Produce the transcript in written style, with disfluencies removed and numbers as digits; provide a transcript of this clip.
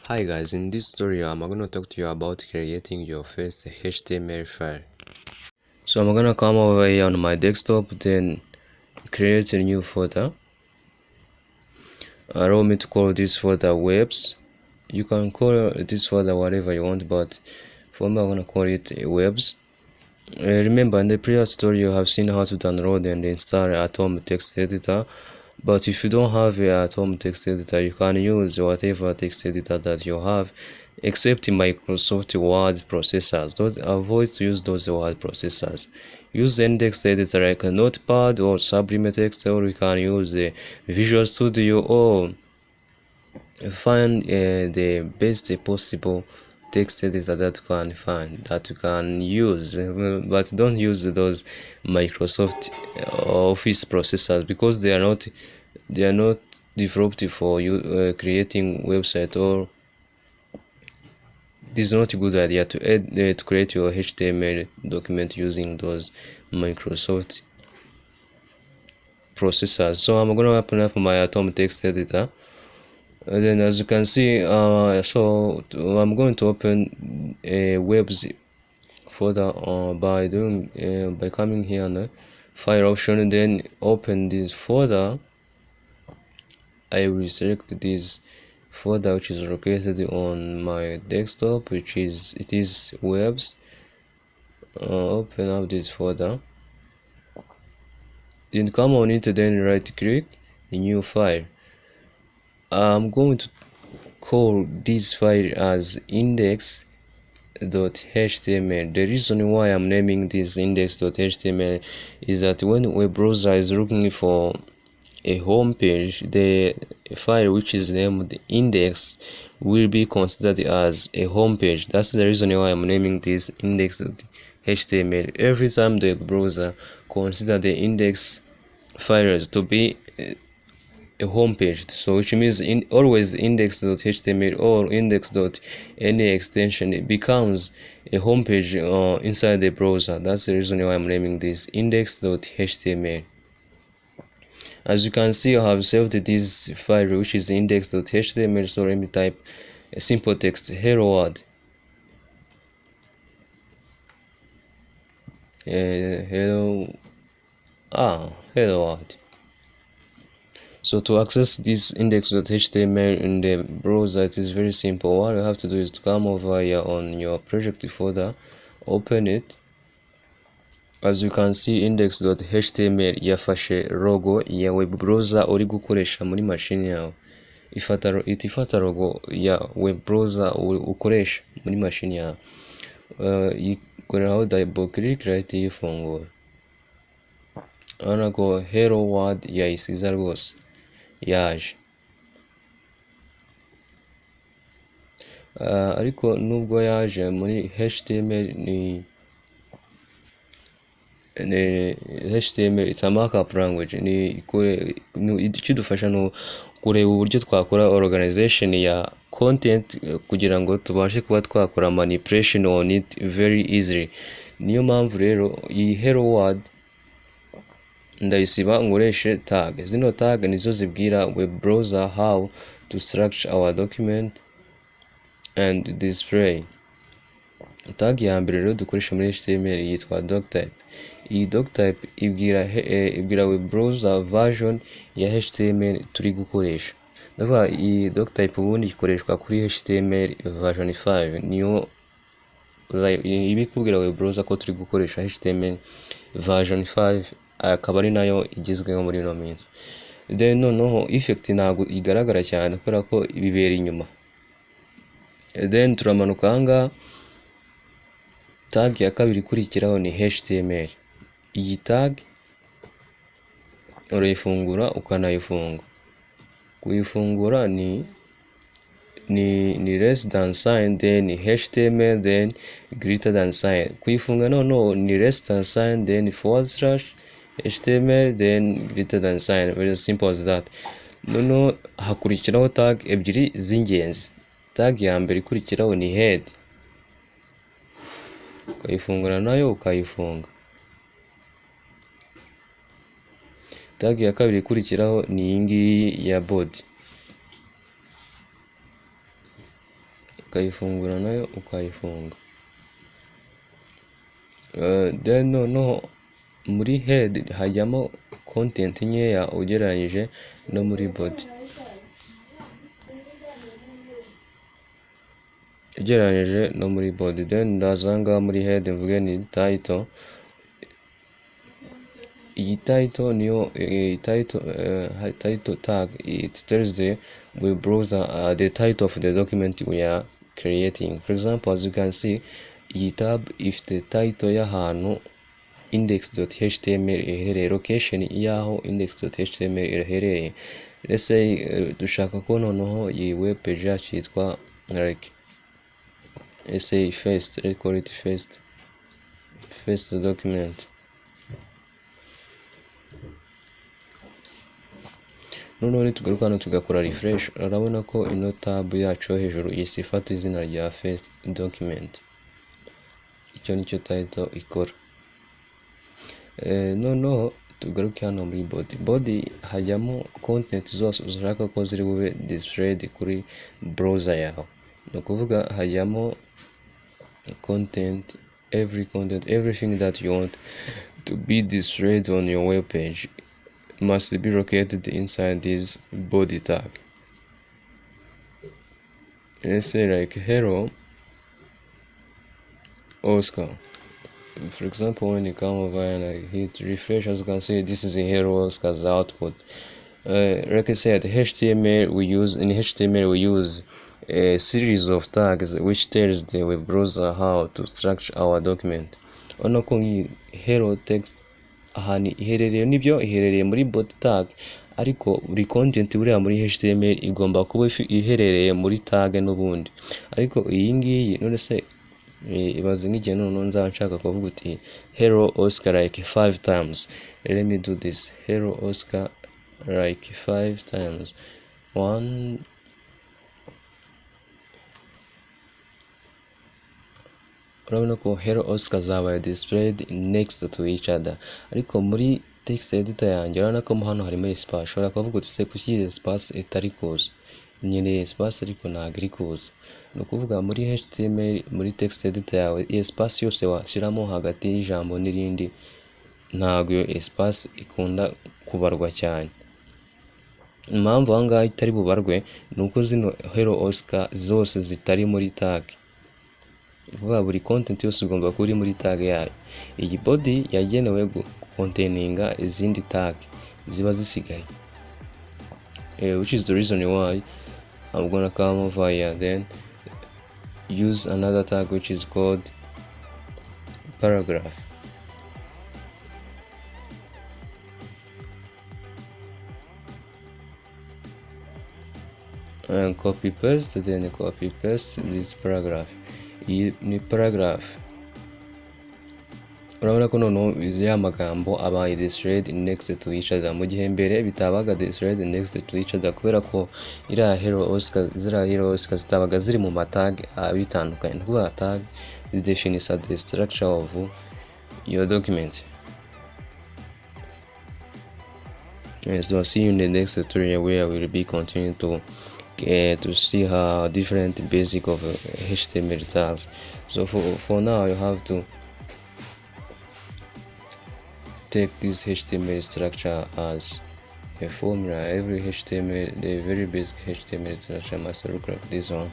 Hi guys, in this tutorial I'm going to talk to you about creating your first HTML file. So I'm going to come over here on my desktop, then create a new folder. Allow me to call this folder webs. You can call this folder whatever you want, but for me I'm going to call it webs. Remember, in the previous tutorial you have seen how to download and install Atom text editor, but if you don't have a Atom text editor, you can use whatever text editor that you have, except Microsoft Word processors. Avoid to use those word processors. Use any text editor like a Notepad or Sublime Text, or you can use Visual Studio, or find the best possible text editor that you can find that you can use, but don't use those Microsoft Office processors, because they are not developed for you creating website, or it is not a good idea to to create your HTML document using those Microsoft processors. So I'm going to open up my Atom text editor. And then, as you can see, I'm going to open a webs folder by coming here on the file option, and then open this folder. I will select this folder which is located on my desktop, which is webs. Open up this folder, then come on it, then right click new file. I'm going to call this file as index.html. The reason why I'm naming this index.html is that when a web browser is looking for a home page, the file which is named index will be considered as a home page. That's the reason why I'm naming this index.html. Every time the browser consider the index files to be a home page, so which means always index.html or index.any extension, it becomes a home page inside the browser. That's the reason why I'm naming this index.html. As you can see, I have saved this file which is index.html. So let me type a simple text, hello world. Hello world. So to access this index.html in the browser, it is very simple. What you have to do is to come over here on your project folder, open it. As you can see, index.html yafashe logo ya web browser uri gukoresha muri machine yawe. Ifata logo ya web browser ukoresha muri machine yawe. Ikoreraho double click right yifungura. Urabona ko hello world yayisiza rwose, yaje. Ariko nubwo yaje muri HTML, HTML it's a markup language. Ikidufasha no kureba uburyo twakora organization ya content kugira ngo tubashe kuba twakora manipulation on it very easily. Niyo mpamvu rero iyi hello world ndayisiba nkoreshe tag. Zino tag nizo zibwira web browser how to structure our document and display. Tag ya mbere rero dukoresha muri HTML yitwa doctype. Iyi doctype ibwira web browser version ya HTML turi gukoresha. Ndavuga iyi doctype ubundi ikoreshwa kuri HTML version 5, niyo ibikubwira web browser ko turi gukoresha HTML version 5, akaba ari nayo igezweho muri ino minsi. Then noneho effect ntabwo igaragara cyane kubera ko ibibera inyuma. Then turamanuka ahangaha, tag ya kabiri ikurikiraho ni HTML. Iyi tag urayifungura ukanayifunga. Kuyifungura ni less than sign, then HTML, then greater than sign. Kuyifunga noneho ni less than sign, then / HTML, then greater than sign. Very simple as that. Noneho hakurikiraho tag ebyiri z'ingenzi. Tag ya mbere ikurikiraho ni head. Ukayifungura nayo ukayifunga. Tag ya kabiri ikurikiraho ni iyi ngiyi ya body. ukayifungura nayo ukayifunga. Then noneho muri head hajyamo content nkeya ugereranyije no muri body. Then ndazanga muri head mvuge ni title. Iyi title niyo title tag. It tells the web browser the title of the document we are creating. For example, as you can see, iyi tab ifite title y'ahantu index.html iherereye, location y'aho index.html iherereye. Let's say dushaka ko noneho iyi web page yacu yitwa like, let's say first, let's call it first document. Noneho nitugaruka hano tugakora refresh, urabona ko ino tab yacu yo hejuru isi ifata izina rya first document. Icyo nicyo title ikora. Noneho tugaruke hano muri body hajyamo content zose ushaka ko ziri bube displayed kuri browser yawe. Ni ukuvuga hajyamo content, everything that you want to be displayed on your web page must be located inside this body tag. Let's say like hello Oscar. For example, when you come over and I hit refresh, as you can see, this is a hello Oscar's output. Like I said, in HTML we use a series of tags which tells the web browser how to structure our document. Urabona ko hello text ahantu iherereye, nibyo iherereye muri body tag, ariko buri content buriya muri HTML igomba kuba iherereye muri tag n'ubundi. Ariko iyi ngiyi none se ibaze nk'igihe noneho nzaba nshaka kuvuga uti hello Oscar like 5 times. Let me do this. Hello Oscar like 5 times. 1, urabona ko hello Oscar zabaye displayed next to each other. Ariko muri text editor yanjye urabona ko hano harimo espace. Ushobora kuvuga uti se kuki espace itari kuza? Nyine espace ariko ntabwo iri kuza. Ni ukuvuga muri HTML muri text editor yawe espace yose washyiramo hagati y'ijambo n'irindi ntabwo iyo espace ikunda kubarwa cyane. Impamvu aha ngaha itari bubarwe ni uko zino hello Oscar zose zitari muri tag. Vuba buri content yose ugomba kuba uri muri tag yayo. Iyi body yagenewe containinga izindi tag ziba zisigaye, which is the reason why I'm gonna come over here then use another tag which is called paragraph. And copy paste this paragraph. Iyi ni paragraph. Urabona ko noneho ya magambo aba displayed next to each other, mu gihe mbere bitabaga displayed next to each other kubera ko ziriya hello Oscar zitabaga ziri mu matag bitandukanye. Ni ukuvuga tag defines the structure of your document. So I'll see you in the next tutorial where we will be continuing to see how different basic of HTML tags. So for now you have to take this HTML structure as a formula. Every HTML, the very basic HTML structure must look like this one.